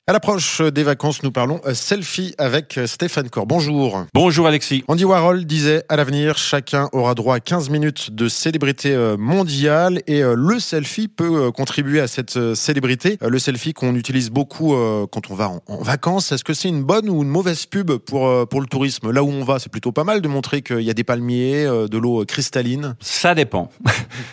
À l'approche des vacances, nous parlons selfie avec Stéphane Corr. Bonjour. Bonjour Alexis. Andy Warhol disait à l'avenir, chacun aura droit à 15 minutes de célébrité mondiale et le selfie peut contribuer à cette célébrité. Le selfie qu'on utilise beaucoup quand on va en vacances, est-ce que c'est une bonne ou une mauvaise pub pour le tourisme? Là où on va, c'est plutôt pas mal de montrer qu'il y a des palmiers, de l'eau cristalline. Ça dépend.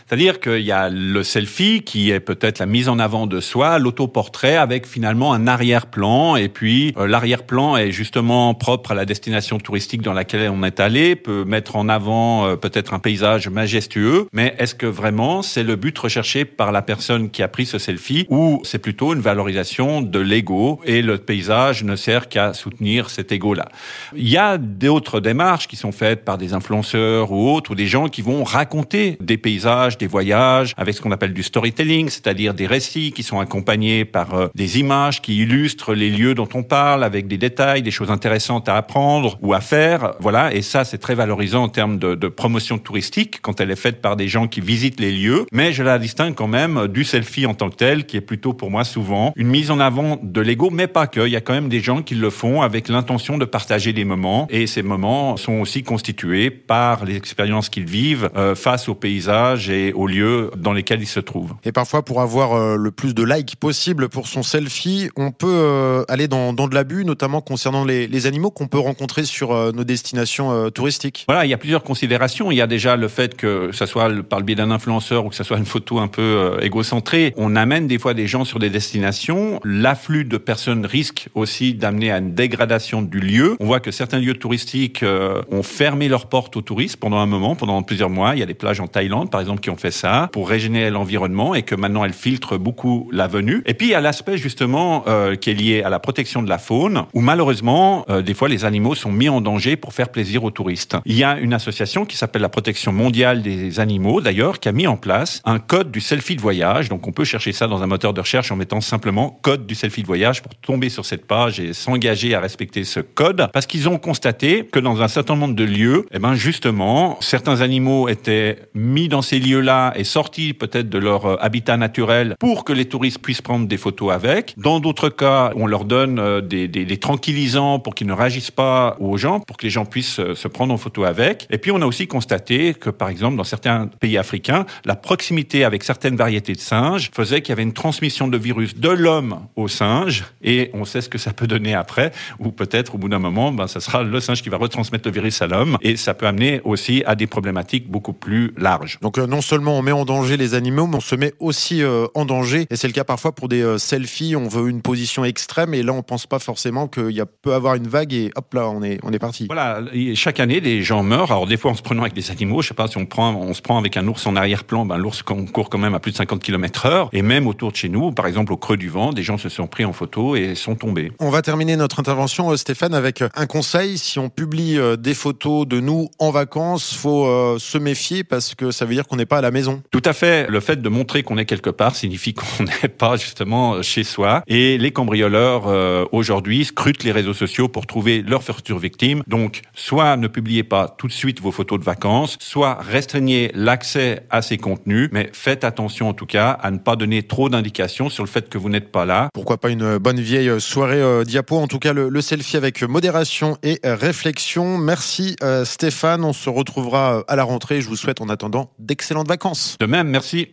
C'est-à-dire qu'il y a le selfie qui est peut-être la mise en avant de soi, l'autoportrait avec finalement un arrière-plan, et puis l'arrière-plan est justement propre à la destination touristique dans laquelle on est allé, peut mettre en avant peut-être un paysage majestueux, mais est-ce que vraiment c'est le but recherché par la personne qui a pris ce selfie, ou c'est plutôt une valorisation de l'ego et le paysage ne sert qu'à soutenir cet ego-là? Il y a d'autres démarches qui sont faites par des influenceurs ou autres, ou des gens qui vont raconter des paysages, des voyages, avec ce qu'on appelle du storytelling, c'est-à-dire des récits qui sont accompagnés par des images qui illustre les lieux dont on parle avec des détails, des choses intéressantes à apprendre ou à faire. Voilà. Et ça, c'est très valorisant en termes de promotion touristique quand elle est faite par des gens qui visitent les lieux. Mais je la distingue quand même du selfie en tant que tel, qui est plutôt pour moi souvent une mise en avant de l'ego, mais pas que. Il y a quand même des gens qui le font avec l'intention de partager des moments. Et ces moments sont aussi constitués par les expériences qu'ils vivent face aux paysages et aux lieux dans lesquels ils se trouvent. Et parfois, pour avoir le plus de likes possible pour son selfie, on peut aller dans de l'abus, notamment concernant les animaux qu'on peut rencontrer sur nos destinations touristiques. Voilà, il y a plusieurs considérations. Il y a déjà le fait que ça soit par le biais d'un influenceur ou que ça soit une photo un peu égocentrée, on amène des fois des gens sur des destinations. L'afflux de personnes risque aussi d'amener à une dégradation du lieu. On voit que certains lieux touristiques ont fermé leurs portes aux touristes pendant un moment, pendant plusieurs mois. Il y a des plages en Thaïlande, par exemple, qui ont fait ça pour régénérer l'environnement et que maintenant elles filtrent beaucoup la venue. Et puis il y a l'aspect justement qui est lié à la protection de la faune, où malheureusement, des fois, les animaux sont mis en danger pour faire plaisir aux touristes. Il y a une association qui s'appelle la Protection mondiale des animaux, d'ailleurs, qui a mis en place un code du selfie de voyage. Donc, on peut chercher ça dans un moteur de recherche en mettant simplement code du selfie de voyage pour tomber sur cette page et s'engager à respecter ce code, parce qu'ils ont constaté que dans un certain nombre de lieux, justement, certains animaux étaient mis dans ces lieux-là et sortis peut-être de leur habitat naturel pour que les touristes puissent prendre des photos avec. Dans d'autres cas, on leur donne des tranquillisants pour qu'ils ne réagissent pas aux gens, pour que les gens puissent se prendre en photo avec. Et puis, on a aussi constaté que, par exemple, dans certains pays africains, la proximité avec certaines variétés de singes faisait qu'il y avait une transmission de virus de l'homme au singe. Et on sait ce que ça peut donner après, ou peut-être, au bout d'un moment, ça sera le singe qui va retransmettre le virus à l'homme. Et ça peut amener aussi à des problématiques beaucoup plus larges. Donc, non seulement on met en danger les animaux, mais on se met aussi en danger. Et c'est le cas parfois pour des selfies. On veut une position extrême et là on pense pas forcément qu'il peut avoir une vague et hop là on est parti. Voilà, chaque année des gens meurent. Alors des fois en se prenant avec des animaux, je sais pas si on se prend avec un ours en arrière-plan, l'ours court quand même à plus de 50 km/h, et même autour de chez nous, par exemple au creux du vent, des gens se sont pris en photo et sont tombés. On va terminer notre intervention, Stéphane, avec un conseil. Si on publie des photos de nous en vacances, faut se méfier parce que ça veut dire qu'on n'est pas à la maison. Tout à fait. Le fait de montrer qu'on est quelque part signifie qu'on n'est pas justement chez soi, et les cambrioleurs aujourd'hui scrutent les réseaux sociaux pour trouver leurs futures victimes. Donc, soit ne publiez pas tout de suite vos photos de vacances, soit restreignez l'accès à ces contenus, mais faites attention en tout cas à ne pas donner trop d'indications sur le fait que vous n'êtes pas là. Pourquoi pas une bonne vieille soirée diapo, en tout cas le selfie avec modération et réflexion. Merci Stéphane, on se retrouvera à la rentrée. Je vous souhaite en attendant d'excellentes vacances. De même, merci.